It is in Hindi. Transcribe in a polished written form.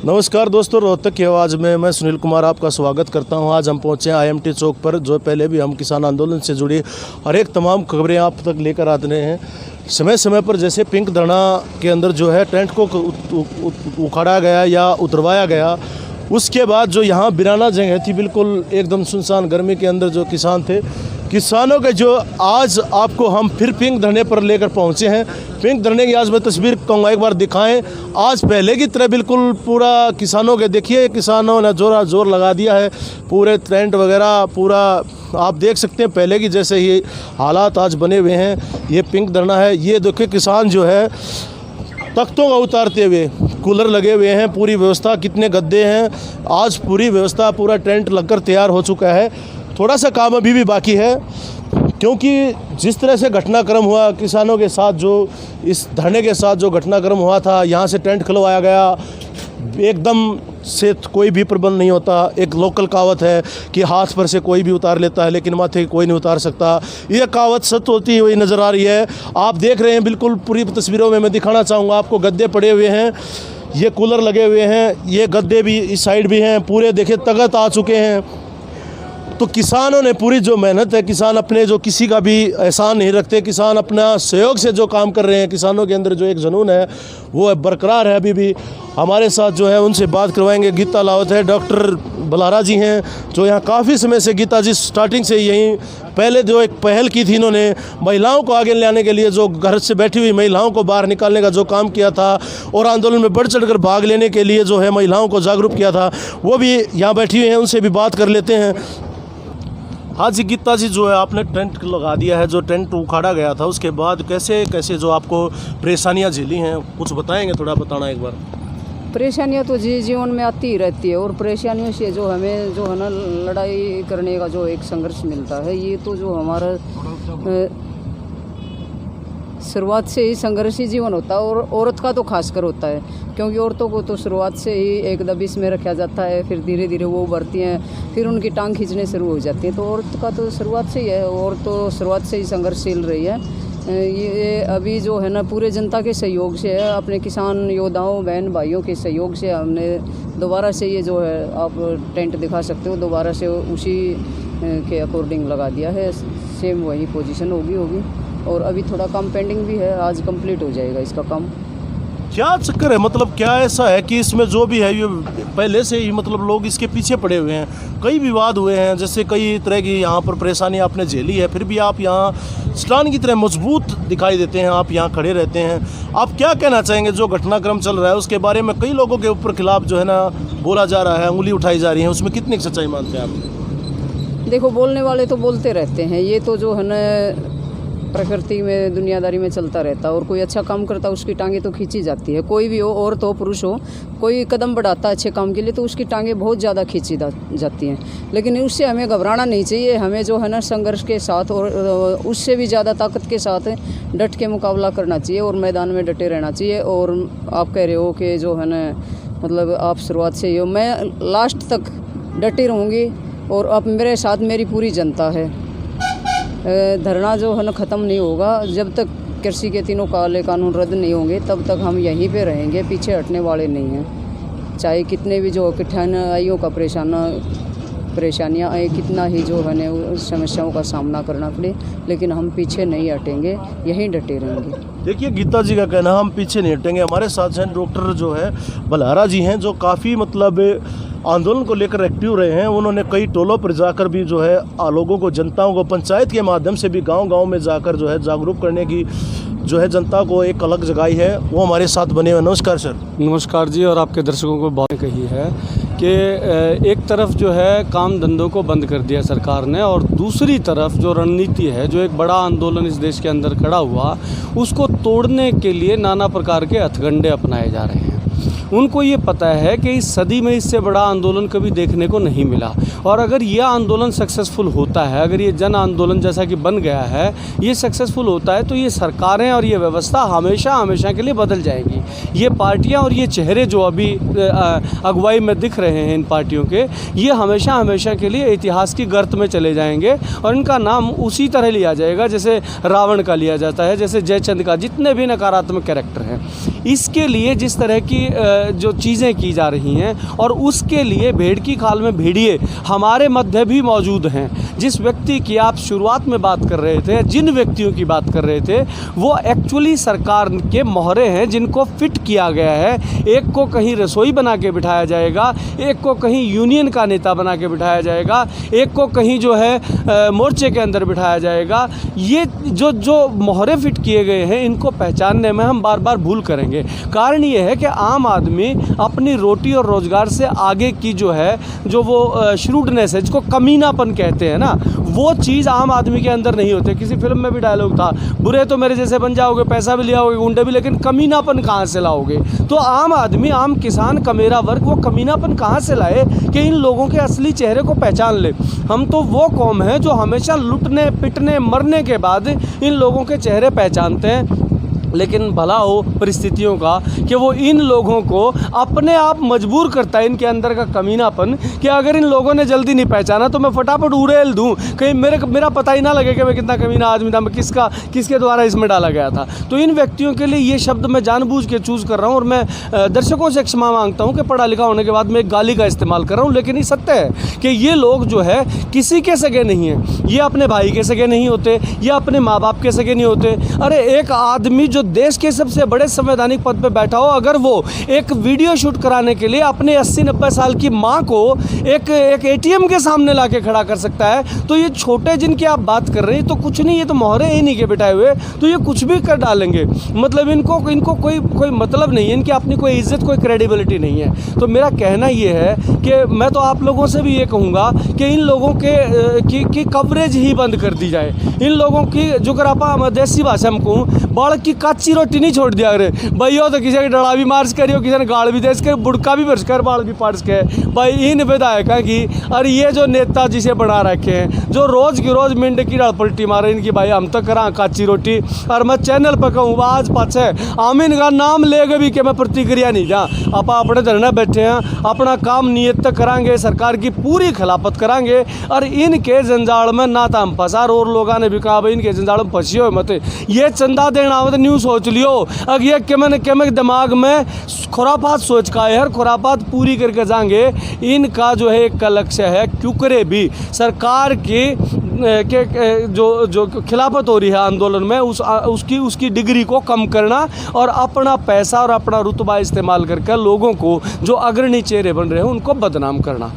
नमस्कार दोस्तों, रोहतक की आवाज़ में मैं सुनील कुमार आपका स्वागत करता हूं। आज हम पहुंचे हैं IMT चौक पर, जो पहले भी हम किसान आंदोलन से जुड़ी हर एक तमाम खबरें आप तक लेकर आते रहे हैं। समय समय पर जैसे पिंक धरना के अंदर जो है टेंट को उखाड़ा गया या उतरवाया गया, उसके बाद जो यहाँ बिराना जगह थी, बिल्कुल एकदम सुनसान गर्मी के अंदर जो किसान थे, किसानों के जो आज आपको हम फिर पिंक धरने पर लेकर पहुँचे हैं। पिंक धरने की आज मैं तस्वीर कहूँगा एक बार दिखाएं। आज पहले की तरह बिल्कुल पूरा किसानों के देखिए, किसानों ने जोर लगा दिया है, पूरे टेंट वगैरह पूरा आप देख सकते हैं पहले की जैसे ही हालात आज बने हुए हैं। ये पिंक धरना है। ये देखिए किसान जो है तख्तों का उतारते हुए, कूलर लगे हुए हैं, पूरी व्यवस्था, कितने गद्दे हैं, आज पूरी व्यवस्था, पूरा टेंट लगकर तैयार हो चुका है। थोड़ा सा काम अभी भी बाकी है, क्योंकि जिस तरह से घटनाक्रम हुआ किसानों के साथ, जो इस धरने के साथ जो घटनाक्रम हुआ था, यहाँ से टेंट खुलवाया गया, एकदम से कोई भी प्रबंध नहीं होता। एक लोकल कहावत है कि हाथ पर से कोई भी उतार लेता है, लेकिन माथे कोई नहीं उतार सकता। ये कहावत सत्य होती हुई नज़र आ रही है। आप देख रहे हैं, बिल्कुल पूरी तस्वीरों में मैं दिखाना चाहूँगा आपको। गद्दे पड़े हुए हैं, ये कूलर लगे हुए हैं, ये गद्दे भी इस साइड भी हैं, पूरे देखिए तख्त आ चुके हैं। तो किसानों ने पूरी जो मेहनत है, किसान अपने जो किसी का भी एहसान नहीं रखते, किसान अपना सहयोग से जो काम कर रहे हैं, किसानों के अंदर जो एक जुनून है वो बरकरार है अभी भी। हमारे साथ जो है उनसे बात करवाएंगे। गीता लावत है, डॉक्टर बलारा जी हैं, जो यहाँ काफ़ी समय से, गीता जी स्टार्टिंग से यहीं पहले जो एक पहल की थी इन्होंने, महिलाओं को आगे लाने के लिए, जो घर से बैठी हुई महिलाओं को बाहर निकालने का जो काम किया था और आंदोलन में बढ़ चढ़कर भाग लेने के लिए जो है महिलाओं को जागरूक किया था, वो भी यहाँ बैठी हुई हैं। उनसे भी बात कर लेते हैं। हाँ जी गीता जी, जो है आपने टेंट लगा दिया है, जो टेंट उखाड़ा गया था, उसके बाद कैसे कैसे जो आपको परेशानियाँ झेली हैं, कुछ बताएंगे? थोड़ा बताना एक बार। परेशानियाँ तो जीवन में आती ही रहती है, और परेशानियों से जो हमें जो है ना लड़ाई करने का जो एक संघर्ष मिलता है, ये तो जो हमारा शुरुआत से ही संघर्षी जीवन होता है, और औरत का तो खासकर होता है, क्योंकि औरतों को तो शुरुआत से ही एक दबिश में रखा जाता है, फिर धीरे धीरे वो उभरती हैं, फिर उनकी टांग खींचने शुरू हो जाती है। तो औरत का तो शुरुआत से ही है, और तो शुरुआत से ही संघर्षशील रही है। ये अभी जो है ना पूरे जनता के सहयोग से है, अपने किसान योद्धाओं बहन भाइयों के सहयोग से हमने दोबारा से ये जो है, आप टेंट दिखा सकते हो, दोबारा से उसी के अकॉर्डिंग लगा दिया है। सेम वही पोजीशन होगी और अभी थोड़ा काम पेंडिंग भी है, आज कंप्लीट हो जाएगा इसका काम। क्या चक्कर है, मतलब क्या ऐसा है कि इसमें जो भी है ये पहले से ही मतलब लोग इसके पीछे पड़े हुए हैं? कई विवाद हुए हैं, जैसे कई तरह की यहाँ पर परेशानी आपने झेली है, फिर भी आप यहाँ स्टान की तरह मजबूत दिखाई देते हैं, आप यहाँ खड़े रहते हैं। आप क्या कहना चाहेंगे? जो घटनाक्रम चल रहा है उसके बारे में कई लोगों के ऊपर खिलाफ जो है ना बोला जा रहा है, उंगली उठाई जा रही है, उसमें कितनी सच्चाई मानते हैं आप? देखो, बोलने वाले तो बोलते रहते हैं, ये तो जो है ना प्रकृति में दुनियादारी में चलता रहता है, और कोई अच्छा काम करता है उसकी टांगे तो खींची जाती है। कोई भी हो, औरत हो पुरुष हो, कोई कदम बढ़ाता है अच्छे काम के लिए तो उसकी टांगे बहुत ज़्यादा खींची जाती हैं। लेकिन उससे हमें घबराना नहीं चाहिए, हमें जो है ना संघर्ष के साथ और उससे भी ज़्यादा ताकत के साथ डट के मुकाबला करना चाहिए और मैदान में डटे रहना चाहिए। और आप कह रहे हो कि जो है ना मतलब आप शुरुआत से ही हो, मैं लास्ट तक डटी रहूँगी, और अब मेरे साथ मेरी पूरी जनता है। धरना जो है ना ख़त्म नहीं होगा जब तक कृषि के तीनों काले कानून रद्द नहीं होंगे, तब तक हम यहीं पे रहेंगे, पीछे हटने वाले नहीं हैं। चाहे कितने भी जो कठिनाइयों का परेशानियाँ आए, कितना ही जो है ना समस्याओं का सामना करना पड़े, लेकिन हम पीछे नहीं हटेंगे, यहीं डटे रहेंगे। देखिए गीता जी का कहना, हम पीछे नहीं हटेंगे। हमारे साथ हैं डॉक्टर जो है बलारा जी हैं, जो काफ़ी मतलब आंदोलन को लेकर एक्टिव रहे हैं। उन्होंने कई टोलों पर जाकर भी जो है लोगों को, जनताओं को पंचायत के माध्यम से भी गांव-गांव में जाकर जो है जागरूक करने की जो है जनता को एक अलग जगाई है। वो हमारे साथ बने हुए। नमस्कार सर। नमस्कार जी। और आपके दर्शकों को बात कही है कि एक तरफ जो है काम धंधों को बंद कर दिया सरकार ने, और दूसरी तरफ जो रणनीति है, जो एक बड़ा आंदोलन इस देश के अंदर खड़ा हुआ, उसको तोड़ने के लिए नाना प्रकार के हथकंडे अपनाए जा रहे हैं। उनको ये पता है कि इस सदी में इससे बड़ा आंदोलन कभी देखने को नहीं मिला, और अगर यह आंदोलन सक्सेसफुल होता है, अगर ये जन आंदोलन जैसा कि बन गया है, ये सक्सेसफुल होता है, तो ये सरकारें और ये व्यवस्था हमेशा हमेशा के लिए बदल जाएगी। ये पार्टियां और ये चेहरे जो अभी अगुवाई में दिख रहे हैं इन पार्टियों के, ये हमेशा हमेशा के लिए इतिहास की गर्त में चले जाएंगे, और इनका नाम उसी तरह लिया जाएगा जैसे रावण का लिया जाता है, जैसे जयचंद का, जितने भी नकारात्मक कैरेक्टर हैं। इसके लिए जिस तरह की जो चीज़ें की जा रही हैं, और उसके लिए भेड़ की खाल में भेड़िए हमारे मध्य भी मौजूद हैं। जिस व्यक्ति की आप शुरुआत में बात कर रहे थे, जिन व्यक्तियों की बात कर रहे थे, वो एक्चुअली सरकार के मोहरे हैं जिनको फिट किया गया है। एक को कहीं रसोई बना के बिठाया जाएगा, एक को कहीं यूनियन का नेता बना के बिठाया जाएगा, एक को कहीं जो है मोर्चे के अंदर बिठाया जाएगा। ये जो मोहरे फिट किए गए हैं, इनको पहचानने में हम बार बार भूल करेंगे। कारण ये है कि आम आदमी अपनी रोटी और रोज़गार से आगे की जो है, जो वो श्रूडनेस है, जिसको कमीनापन कहते हैं ना, वो चीज़ आम आदमी के अंदर नहीं होती। किसी फिल्म में भी डायलॉग था, बुरे तो मेरे जैसे बन जाओगे, पैसा भी लिया होगे, गुंडे भी, लेकिन कमीनापन कहाँ से लाओगे? तो आम आदमी, आम किसान, कमेरा वर्ग, वो कमीनापन कहाँ से लाए कि इन लोगों के असली चेहरे को पहचान ले? हम तो वो कौम है जो हमेशा लुटने, पिटने, मरने के बाद इन लोगों के चेहरे पहचानते हैं। लेकिन भला हो परिस्थितियों का कि वो इन लोगों को अपने आप मजबूर करता है, इनके अंदर का कमीनापन, कि अगर इन लोगों ने जल्दी नहीं पहचाना तो मैं फटाफट उड़ेल दूं, कहीं मेरा पता ही ना लगे कि मैं कितना कमीना आदमी था, मैं किसके द्वारा इसमें डाला गया था। तो इन व्यक्तियों के लिए ये शब्द मैं जानबूझ के चूज़ कर रहा हूँ, और मैं दर्शकों से क्षमा मांगता हूँ कि पढ़ा लिखा होने के बाद मैं एक गाली का इस्तेमाल कर रहा हूँ। लेकिन ये सत्य है कि ये लोग जो है किसी के सगे नहीं हैं। ये अपने भाई के सगे नहीं होते, ये अपने माँ बाप के सगे नहीं होते। अरे एक आदमी जो देश के सबसे बड़े संवैधानिक पद पे बैठा हो, अगर वो एक वीडियो शूट कराने के लिए अपने 80-90 साल की माँ को एक एटीएम के सामने लाके खड़ा कर सकता है, तो ये छोटे जिनकी आप बात कर रहे हैं तो कुछ नहीं, ये तो मोहरे ही नहीं के बिठाए हुए, तो ये कुछ भी कर डालेंगे। मतलब इनको कोई मतलब नहीं है, इनकी अपनी कोई इज्जत, कोई क्रेडिबिलिटी नहीं है। तो मेरा कहना ये है कि मैं तो आप लोगों से भी ये कहूँगा कि इन लोगों की कवरेज ही बंद कर दी जाए। इन लोगों की जो कर आप देसी भाषा में कहूँ, बालक की कच्ची रोटी नहीं छोड़ दिया करे भाई। हो तो किसी की डड़ा भी मार्च करियो, किसी ने गाड़ भी दे कर, बुड़का भी बरस कर, बाल भी पार्स के भाई। इन विधायक की और ये जो नेता जिसे बना रखे हैं, जो रोज़ की रोज़ मिंड की डड़ पलटी मारे, इनकी भाई हम तो करा कच्ची रोटी। और मैं चैनल पर कहूँ आज पाछे आमीन का नाम लेके भी कि मैं प्रतिक्रिया नहीं जा, आप अपने धरने बैठे हैं, अपना काम नियत तक करांगे, सरकार की पूरी खिलाफत करांगे। और इनके जंजाल में ना तो हम फंसा, और लोगों ने भी कहा भाई इनके जंजाल में फंसी हो मत, ये चंदा देना हो तो न्यू सोच लियो। अब ये केमन दिमाग में खुरापात सोच का है, हर खुरापात पूरी करके जाएंगे। इनका जो है एक लक्ष्य है, क्यूकरे भी सरकार की के जो खिलाफत हो रही है आंदोलन में, उसकी डिग्री को कम करना, और अपना पैसा और अपना रुतबा इस्तेमाल करके लोगों को जो अग्रणी चेहरे बन रहे हैं उनको बदनाम करना।